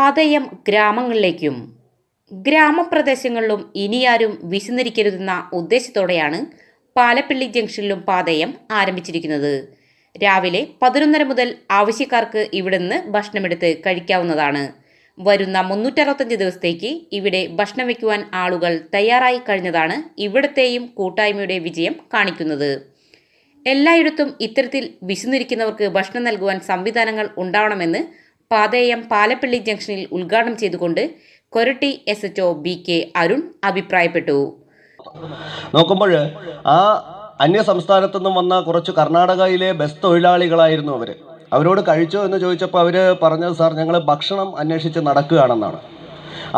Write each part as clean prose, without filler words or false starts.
പാതയം ഗ്രാമങ്ങളിലേക്കും ഗ്രാമപ്രദേശങ്ങളിലും ഇനിയാരും വിശന്നിരിക്കരുതെന്ന ഉദ്ദേശത്തോടെയാണ് പാലപ്പിള്ളി ജംഗ്ഷനിലും പാതയം ആരംഭിച്ചിരിക്കുന്നത്. രാവിലെ 11:30 മുതൽ ആവശ്യക്കാർക്ക് ഇവിടുന്ന് ഭക്ഷണമെടുത്ത് കഴിക്കാവുന്നതാണ്. വരുന്ന 365 ദിവസത്തേക്ക് ഇവിടെ ഭക്ഷണം വയ്ക്കുവാൻ ആളുകൾ തയ്യാറായി കഴിഞ്ഞതാണ് ഇവിടത്തെയും കൂട്ടായ്മയുടെ വിജയം കാണിക്കുന്നത്. എല്ലായിടത്തും ഇത്തരത്തിൽ വിശന്നിരിക്കുന്നവർക്ക് ഭക്ഷണം നൽകുവാൻ സംവിധാനങ്ങൾ ഉണ്ടാവണമെന്ന് പാതയം പാലപ്പിള്ളി ജംഗ്ഷനിൽ ഉദ്ഘാടനം ചെയ്തുകൊണ്ട് കൊരട്ടി SHO BK അരുൺ അഭിപ്രായപ്പെട്ടു. നോക്കുമ്പോൾ ആ അന്യ സംസ്ഥാനത്തു നിന്നും വന്ന കുറച്ച് കർണാടകയിലെ ബസ് തൊഴിലാളികളായിരുന്നു അവരോട് കഴിച്ചോ എന്ന് ചോദിച്ചപ്പോൾ അവർ പറഞ്ഞത്, സാർ ഞങ്ങൾ ഭക്ഷണം അന്വേഷിച്ച് നടക്കുകയാണെന്നാണ്.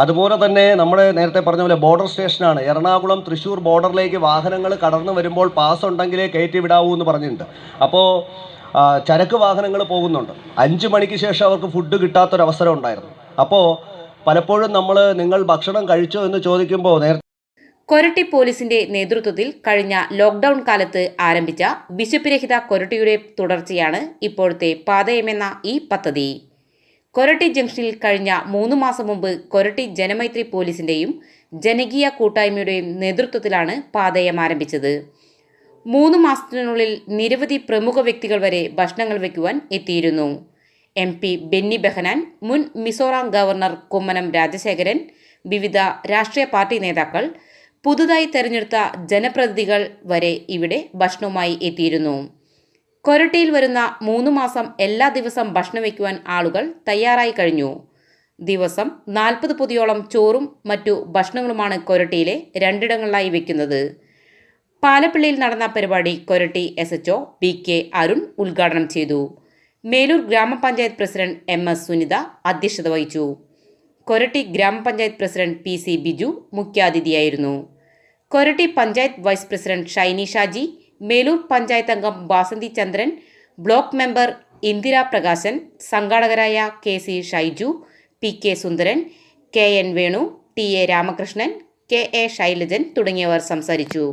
അതുപോലെ തന്നെ നമ്മൾ നേരത്തെ പറഞ്ഞ പോലെ ബോർഡർ സ്റ്റേഷനാണ്. എറണാകുളം തൃശ്ശൂർ ബോർഡറിലേക്ക് വാഹനങ്ങൾ കടന്നു വരുമ്പോൾ പാസ് ഉണ്ടെങ്കിലേ കയറ്റി വിടാവൂ എന്ന് പറഞ്ഞിട്ടുണ്ട്. അപ്പോൾ ചരക്ക് വാഹനങ്ങൾ പോകുന്നുണ്ട്. 5 മണിക്ക് ശേഷം അവർക്ക് ഫുഡ് കിട്ടാത്തൊരവസരം ഉണ്ടായിരുന്നു. അപ്പോൾ പലപ്പോഴും നിങ്ങൾ ഭക്ഷണം കഴിച്ചോ എന്ന് ചോദിക്കുമ്പോൾ കൊരട്ടി പോലീസിന്റെ നേതൃത്വത്തിൽ കഴിഞ്ഞ ലോക്ക്ഡൌൺ കാലത്ത് ആരംഭിച്ച വിശപ്പ് രഹിത കൊരട്ടിയുടെ തുടർച്ചയാണ് ഇപ്പോഴത്തെ പാതയമെന്ന ഈ പദ്ധതി. കൊരട്ടി ജംഗ്ഷനിൽ കഴിഞ്ഞ 3 മാസം മുമ്പ് കൊരട്ടി ജനമൈത്രി പോലീസിന്റെയും ജനകീയ കൂട്ടായ്മയുടെയും നേതൃത്വത്തിലാണ് പാതയം ആരംഭിച്ചത്. 3 മാസത്തിനുള്ളിൽ നിരവധി പ്രമുഖ വ്യക്തികൾ വരെ ഭക്ഷണങ്ങൾ വയ്ക്കുവാൻ എത്തിയിരുന്നു. MP ബെന്നി ബെഹനാൻ, മുൻ മിസോറാം ഗവർണർ കുമ്മനം രാജശേഖരൻ, വിവിധ രാഷ്ട്രീയ പാർട്ടി നേതാക്കൾ, പുതുതായി തെരഞ്ഞെടുത്ത ജനപ്രതിനിധികൾ വരെ ഇവിടെ ഭക്ഷണവുമായി എത്തിയിരുന്നു. കൊരട്ടിയിൽ വരുന്ന 3 മാസം എല്ലാ ദിവസം ഭക്ഷണം വയ്ക്കുവാൻ ആളുകൾ തയ്യാറായി കഴിഞ്ഞു. ദിവസം 40 പൊതിയോളം ചോറും മറ്റു ഭക്ഷണങ്ങളുമാണ് കൊരട്ടിയിലെ 2 ഇടങ്ങളിലായി വയ്ക്കുന്നത്. പാലപ്പിള്ളിയിൽ നടന്ന പരിപാടി കൊരട്ടി SHO BK അരുൺ ഉദ്ഘാടനം ചെയ്തു. മേലൂർ ഗ്രാമപഞ്ചായത്ത് പ്രസിഡന്റ് MS സുനിത അധ്യക്ഷത വഹിച്ചു. കൊരട്ടി ഗ്രാമപഞ്ചായത്ത് പ്രസിഡന്റ് PC ബിജു മുഖ്യാതിഥിയായിരുന്നു. കൊരട്ടി പഞ്ചായത്ത് വൈസ് പ്രസിഡന്റ് ഷൈനി ഷാജി, മേലൂർ പഞ്ചായത്ത് അംഗം ബാസന്തി ചന്ദ്രൻ, ബ്ലോക്ക് മെമ്പർ ഇന്ദിര പ്രകാശൻ, സംഘാടകരായ KC Shaiju, PK Sundaran, KN Venu, TA Ramakrishnan, KA Shailajan തുടങ്ങിയവർ സംസാരിച്ചു.